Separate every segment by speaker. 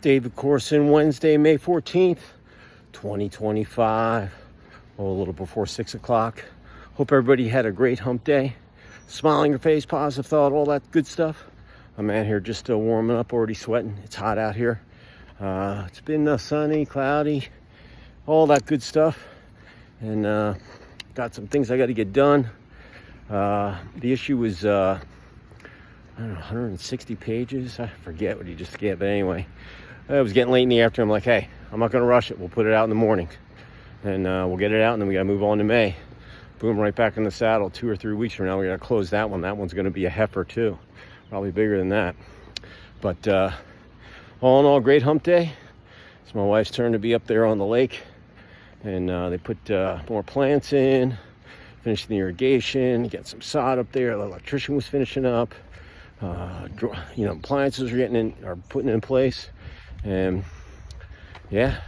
Speaker 1: David Corson, Wednesday, May 14th, 2025. A little before 6 o'clock. Hope everybody had a great hump day. Smile on your face, positive thought, all that good stuff. I'm out here just warming up, already sweating. It's hot out here. It's been sunny, cloudy, all that good stuff. And got some things I got to get done. The issue was, I don't know, 160 pages. I forget what he just gave, but anyway. It was getting late in the afternoon. I'm like, hey, I'm not going to rush it. We'll put it out in the morning. And we'll get it out, and then we got to move on to May. Boom, right back in the saddle. 2 or 3 weeks from now, we got to close that one. That one's going to be a heifer, too. Probably bigger than that. But all in all, great hump day. It's my wife's turn to be up there on the lake. And they put more plants in, finished the irrigation, get some sod up there. The electrician was finishing up. Appliances are getting in, are putting in place. And yeah,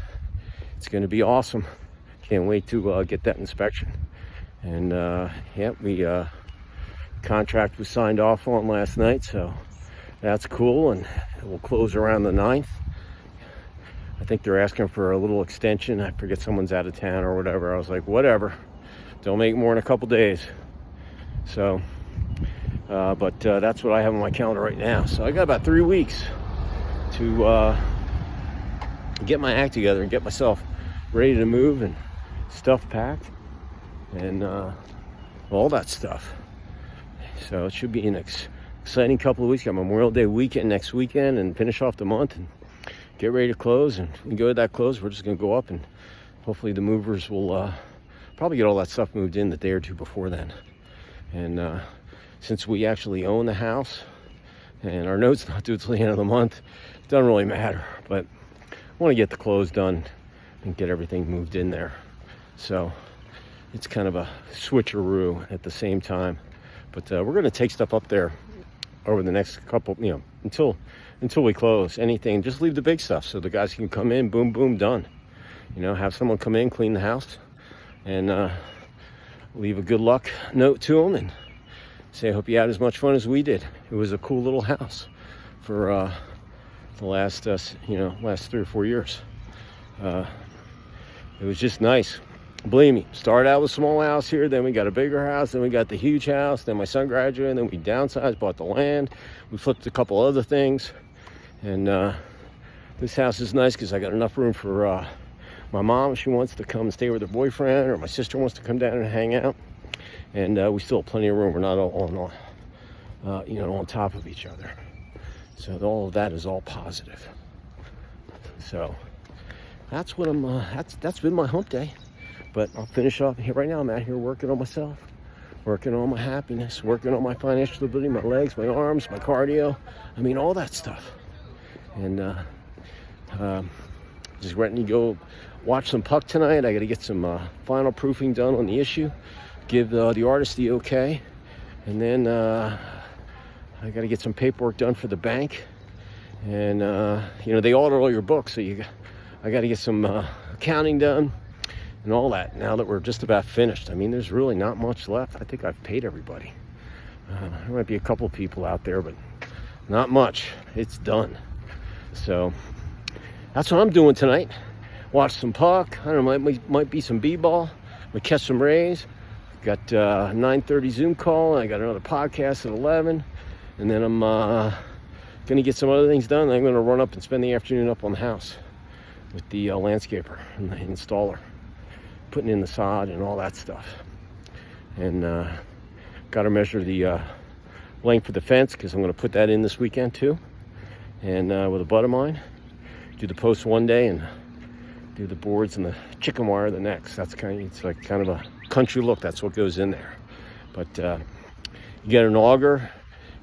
Speaker 1: it's going to be awesome. Can't wait to get that inspection. And we contract was signed off on last night, so that's cool. And we'll close around the 9th. I think they're asking for a little extension. I forget, someone's out of town or whatever. I was like, whatever, don't make more than a couple days. So but that's what I have on my calendar right now. So I got about 3 weeks to get my act together and get myself ready to move and stuff packed and all that stuff. So it should be an exciting couple of weeks. Got Memorial Day weekend next weekend and finish off the month and get ready to close. And when we go to that close, we're just going to go up and hopefully the movers will probably get all that stuff moved in the day or two before then. And since we actually own the house and our note's not due till the end of the month, it doesn't really matter. But I want to get the close done and get everything moved in there. So it's kind of a switcheroo at the same time. But we're going to take stuff up there over the next couple, until we close. Anything, just leave the big stuff so the guys can come in, boom, boom, done. Have someone come in, clean the house, and leave a good luck note to them and say, I hope you had as much fun as we did. It was a cool little house for the last 3 or 4 years. It was just nice. Believe me, started out with a small house here, then we got a bigger house, then we got the huge house, then my son graduated, and then we downsized, bought the land, we flipped a couple other things, and this house is nice because I got enough room for my mom if she wants to come and stay with her boyfriend, or my sister wants to come down and hang out, and we still have plenty of room. We're not all on top of each other, so all of that is all positive. So that's what that's been my hump day. But I'll finish off here. Right now I'm out here working on myself, working on my happiness, working on my financial stability, my legs, my arms, my cardio. I mean, all that stuff. And just ready to go watch some puck tonight. I got to get some final proofing done on the issue, give the artist the okay. And then I got to get some paperwork done for the bank. And, they audit all your books. So I got to get some accounting done. And all that, now that we're just about finished. I mean, there's really not much left. I think I've paid everybody. There might be a couple people out there, but not much. It's done. So that's what I'm doing tonight. Watch some puck. I don't know, might be some b-ball. We catch some rays. Got 9:30 Zoom call. And I got another podcast at 11. And then I'm going to get some other things done. I'm going to run up and spend the afternoon up on the house with the landscaper and the installer, putting in the sod and all that stuff. And got to measure the length of the fence because I'm going to put that in this weekend too. And with a bud of mine, do the posts one day and do the boards and the chicken wire the next. It's like kind of a country look. That's what goes in there. But you get an auger,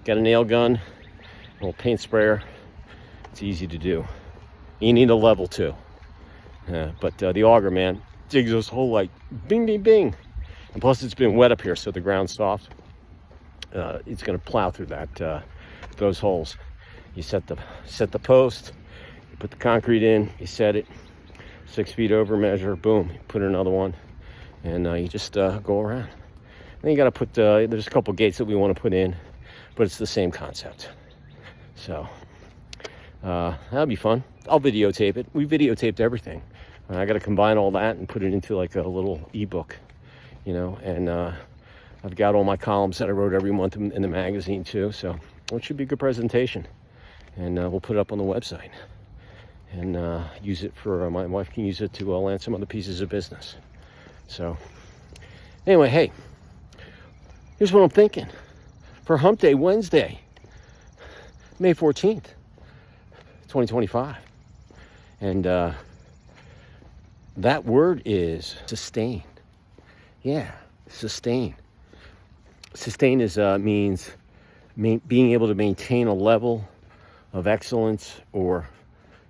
Speaker 1: got a nail gun, a little paint sprayer. It's easy to do. You need a level too. But the auger, man, digs this hole like bing, bing, bing. And plus it's been wet up here, so the ground's soft. It's going to plow through those holes. You set the post, you put the concrete in, you set it 6 feet over, measure, boom, you put another one, and you just go around. Then you got to put there's a couple gates that we want to put in, but it's the same concept. So That'll be fun. I'll videotape it. We videotaped everything. I got to combine all that and put it into like a little ebook, you know, and I've got all my columns that I wrote every month in the magazine too, so it should be a good presentation, and we'll put it up on the website and use it for, my wife can use it to land some other pieces of business. So anyway, hey, here's what I'm thinking for Hump Day Wednesday, May 14th, 2025, and that word is sustain. Yeah, sustain. Sustain is means being able to maintain a level of excellence, or,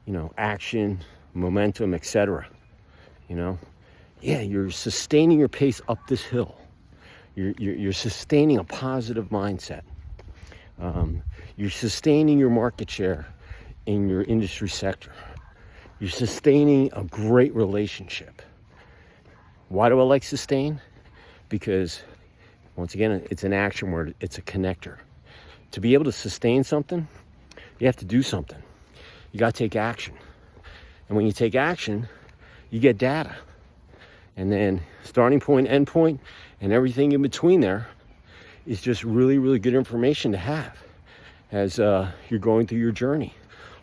Speaker 1: you know, action, momentum, etc. You know, yeah, you're sustaining your pace up this hill. You're sustaining a positive mindset. You're sustaining your market share in your industry sector. You're sustaining a great relationship. Why do I like sustain? Because, once again, it's an action word. It's a connector. To be able to sustain something, you have to do something. You got to take action. And when you take action, you get data. And then starting point, end point, and everything in between there is just really, really good information to have as you're going through your journey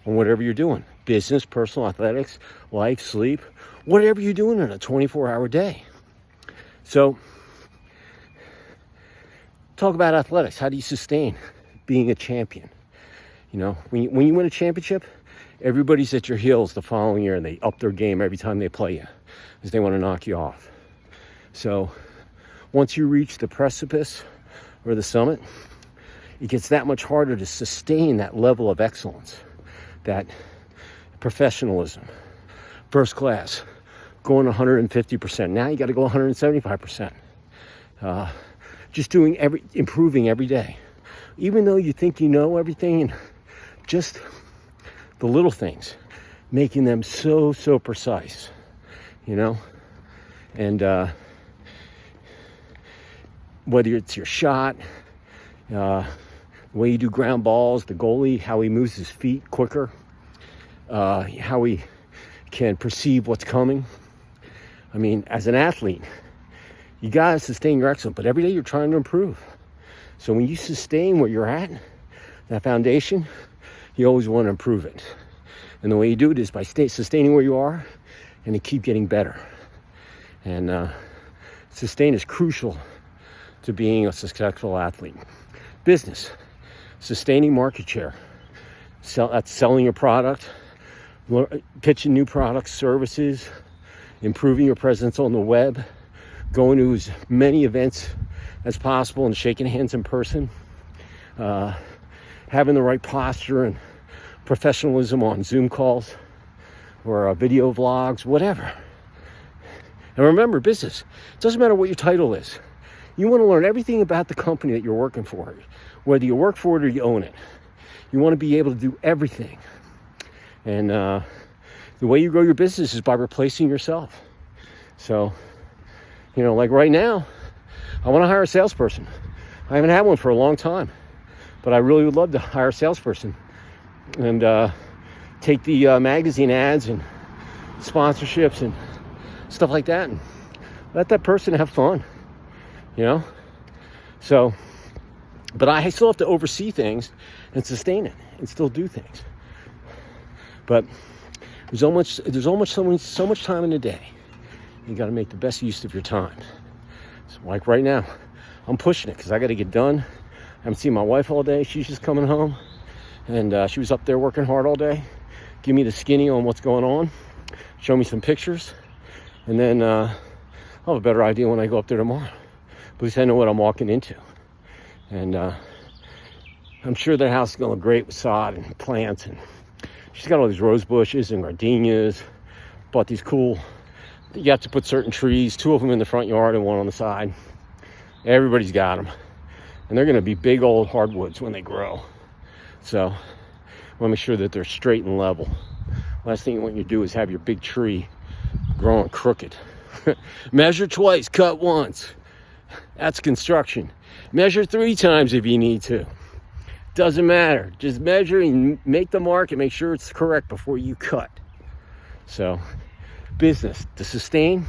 Speaker 1: on whatever you're doing. Business, personal, athletics, life, sleep, whatever you're doing in a 24-hour day. So, talk about athletics. How do you sustain being a champion? You know, when you win a championship, everybody's at your heels the following year, and they up their game every time they play you because they want to knock you off. So once you reach the precipice or the summit, it gets that much harder to sustain that level of excellence, that professionalism, first class, going 150%. Now you got to go 175%. Just improving every day. Even though you think you know everything, and just the little things, making them so precise, you know? And whether it's your shot, the way you do ground balls, the goalie, how he moves his feet quicker, how he can perceive what's coming. I mean, as an athlete, you gotta sustain your excellence, but every day you're trying to improve. So when you sustain where you're at, that foundation, you always want to improve it. And the way you do it is by sustaining where you are and to keep getting better. And sustain is crucial to being a successful athlete. Business, sustaining market share. That's selling your product, pitching new products, services, improving your presence on the web, going to as many events as possible and shaking hands in person, having the right posture and professionalism on Zoom calls or video vlogs, whatever. And remember, business, it doesn't matter what your title is. You want to learn everything about the company that you're working for, whether you work for it or you own it. You want to be able to do everything. And the way you grow your business is by replacing yourself. So, you know, like right now, I want to hire a salesperson. I haven't had one for a long time, but I really would love to hire a salesperson and take the magazine ads and sponsorships and stuff like that and let that person have fun, you know? So, but I still have to oversee things and sustain it and still do things. But there's so much time in the day. You got to make the best use of your time. So like right now, I'm pushing it because I got to get done. I haven't seen my wife all day. She's just coming home, and she was up there working hard all day. Give me the skinny on what's going on. Show me some pictures, and then I'll have a better idea when I go up there tomorrow. At least I know what I'm walking into, and I'm sure their house is going to look great with sod and plants. And she's got all these rose bushes and gardenias. Bought these cool. You have to put certain trees, 2 of them in the front yard and 1 on the side. Everybody's got them. And they're going to be big old hardwoods when they grow. So I want to make sure that they're straight and level. Last thing you want you to do is have your big tree growing crooked. Measure twice, cut once. That's construction. Measure 3 times if you need to. Doesn't matter. Just measure and make the mark and make sure it's correct before you cut. So, business, to sustain.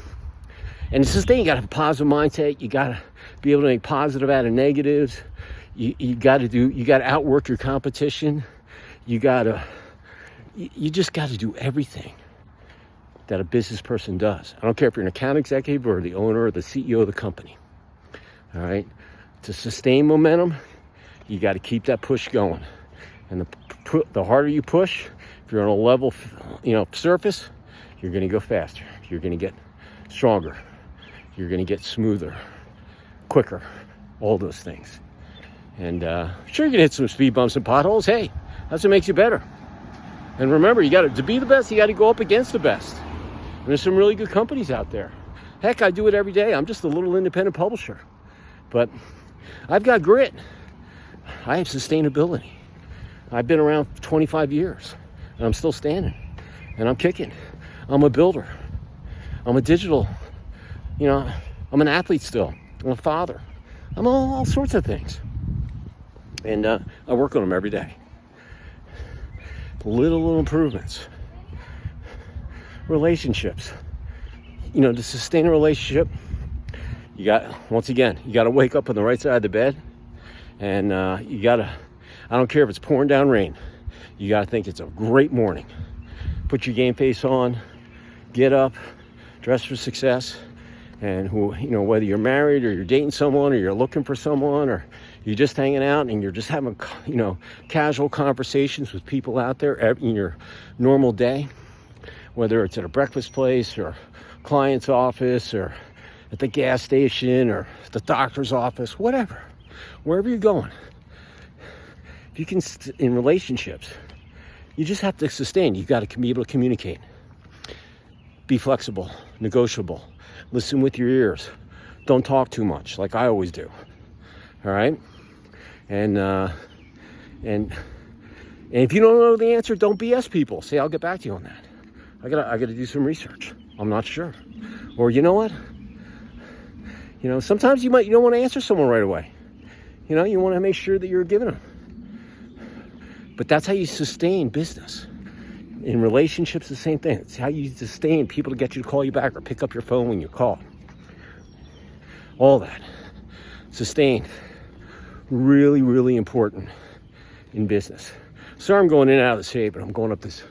Speaker 1: And to sustain, you got to have a positive mindset. You got to be able to make positive out of negatives. You got to outwork your competition. You just got to do everything that a business person does. I don't care if you're an account executive or the owner or the CEO of the company. All right? To sustain momentum, you got to keep that push going. And the harder you push, if you're on a level, surface, you're going to go faster. You're going to get stronger. You're going to get smoother, quicker, all those things. And sure, you're going to hit some speed bumps and potholes. Hey, that's what makes you better. And remember, to be the best, you got to go up against the best. And there's some really good companies out there. Heck, I do it every day. I'm just a little independent publisher. But I've got grit. I have sustainability. I've been around 25 years, and I'm still standing, and I'm kicking. I'm a builder. I'm a digital, I'm an athlete still. I'm a father. I'm all sorts of things. And I work on them every day. Little improvements. Relationships. To sustain a relationship, you got to wake up on the right side of the bed. And I don't care if it's pouring down rain, you got to think it's a great morning. Put your game face on, get up, dress for success. And whether you're married or you're dating someone or you're looking for someone or you're just hanging out and you're just having, casual conversations with people out there in your normal day, whether it's at a breakfast place or client's office or at the gas station or the doctor's office, whatever, wherever you're going. If you can, in relationships, you just have to sustain. You've got to be able to communicate. Be flexible, negotiable. Listen with your ears. Don't talk too much, like I always do. All right? And if you don't know the answer, don't BS people. Say, I'll get back to you on that. I gotta do some research. I'm not sure. Or you know what? Sometimes you don't want to answer someone right away. You want to make sure that you're giving them. But that's how you sustain business. In relationships, the same thing. It's how you sustain people to get you to call you back or pick up your phone when you call. All that. Sustain. Really, really important in business. Sorry I'm going in and out of the shade, but I'm going up this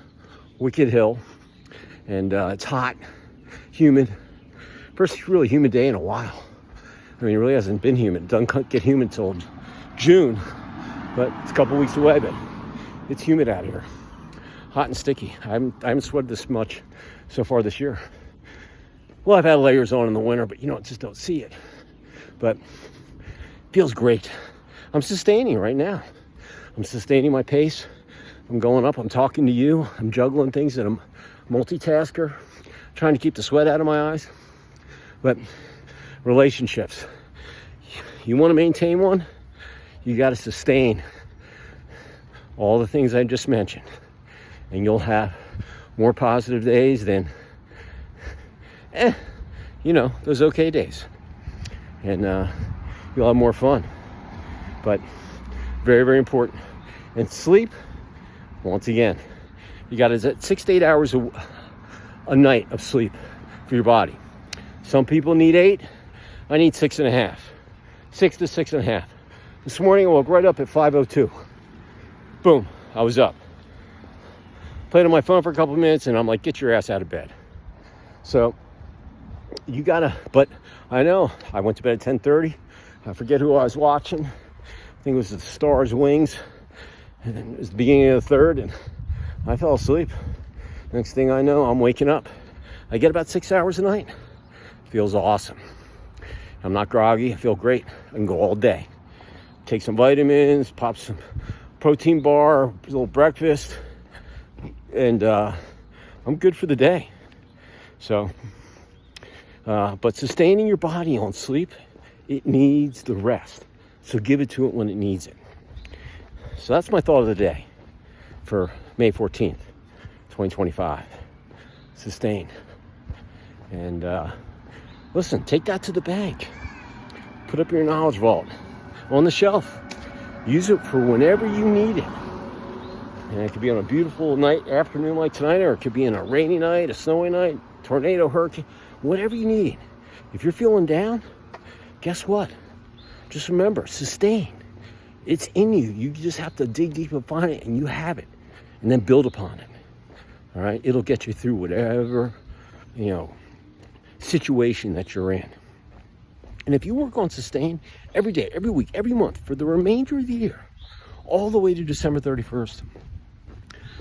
Speaker 1: wicked hill. And it's hot, humid. First really humid day in a while. I mean, it really hasn't been humid. It doesn't get humid until June. But it's a couple weeks away, but it's humid out here. Hot and sticky. I haven't sweated this much so far this year. Well, I've had layers on in the winter, but just don't see it. But it feels great. I'm sustaining right now. I'm sustaining my pace. I'm going up. I'm talking to you. I'm juggling things, and I'm multitasker, trying to keep the sweat out of my eyes. But relationships. You want to maintain one? You got to sustain all the things I just mentioned. And you'll have more positive days than, those okay days. And you'll have more fun. But very, very important. And sleep, once again, you got 6 to 8 hours a night of sleep for your body. Some people need 8. I need 6.5. 6 to 6.5. This morning I woke right up at 5:02. Boom, I was up. Played on my phone for a couple of minutes, and I'm like, get your ass out of bed. So but I know, I went to bed at 10:30. I forget who I was watching. I think it was the Stars Wings. And it was the beginning of the third, and I fell asleep. Next thing I know, I'm waking up. I get about 6 hours a night. Feels awesome. I'm not groggy. I feel great. I can go all day. Take some vitamins, pop some protein bar, a little breakfast, and I'm good for the day. So, but sustaining your body on sleep, it needs the rest. So give it to it when it needs it. So that's my thought of the day for May 14th, 2025. Sustain. And listen, take that to the bank. Put up your knowledge vault on the shelf. Use it for whenever you need it. And it could be on a beautiful night, afternoon like tonight, or it could be on a rainy night, a snowy night, tornado, hurricane, whatever you need. If you're feeling down, guess what? Just remember, sustain. It's in you. You just have to dig deep and find it, and you have it. And then build upon it. All right? It'll get you through whatever, situation that you're in. And if you work on sustain every day, every week, every month, for the remainder of the year, all the way to December 31st,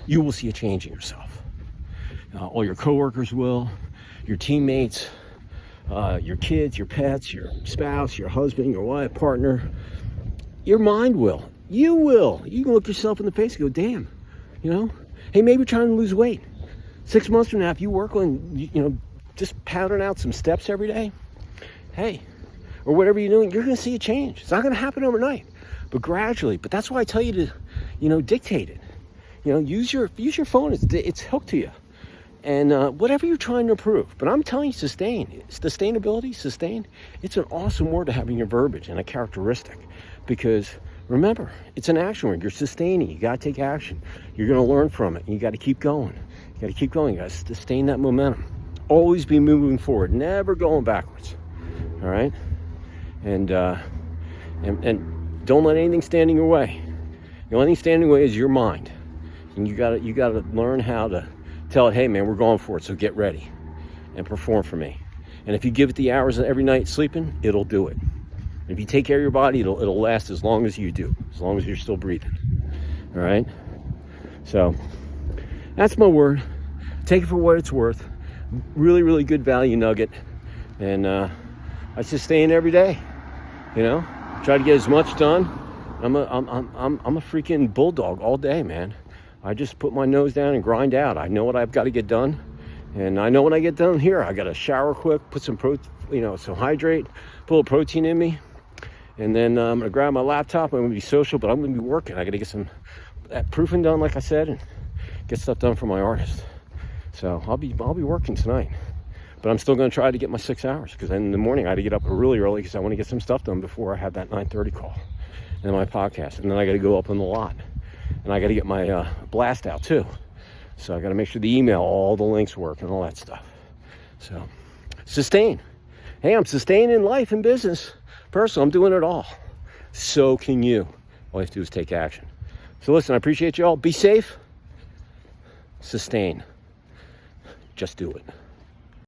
Speaker 1: you will see a change in yourself. All your coworkers will, your teammates, your kids, your pets, your spouse, your husband, your wife, partner. Your mind will. You will. You can look yourself in the face and go, damn, hey, maybe you're trying to lose weight. 6 months from now, if you work on, just pounding out some steps every day, hey, or whatever you're doing, you're going to see a change. It's not going to happen overnight, but gradually. But that's why I tell you to, dictate it. Use your phone. It's hooked to you. And whatever you're trying to improve. But I'm telling you, sustain. Sustainability, sustain. It's an awesome word to have in your verbiage and a characteristic. Because remember, it's an action word. You're sustaining. You got to take action. You're going to learn from it. And you got to keep going. You got to keep going. You got to sustain that momentum. Always be moving forward. Never going backwards. All right? And don't let anything stand in your way. The only thing standing in your way is your mind. And you gotta learn how to tell it, hey man, we're going for it, so get ready and perform for me. And if you give it the hours every night sleeping, it'll do it. And if you take care of your body, it'll last as long as you do, as long as you're still breathing. All right? So that's my word. Take it for what it's worth. Really, really good value nugget. And I sustain every day. Try to get as much done. I'm a freaking bulldog all day, man. I just put my nose down and grind out. I know what I've got to get done, and I know when I get done here, I got to shower quick, put some some hydrate, put a little protein in me, and then I'm gonna grab my laptop. I'm gonna be social, but I'm gonna be working. I got to get that proofing done, like I said, and get stuff done for my artist. So I'll be working tonight. But I'm still going to try to get my 6 hours, because in the morning I had to get up really early because I want to get some stuff done before I have that 9:30 call and my podcast. And then I got to go up on the lot. And I got to get my blast out too. So I got to make sure the email, all the links work and all that stuff. So sustain. Hey, I'm sustaining life and business. Personal, I'm doing it all. So can you. All you have to do is take action. So listen, I appreciate you all. Be safe. Sustain. Just do it.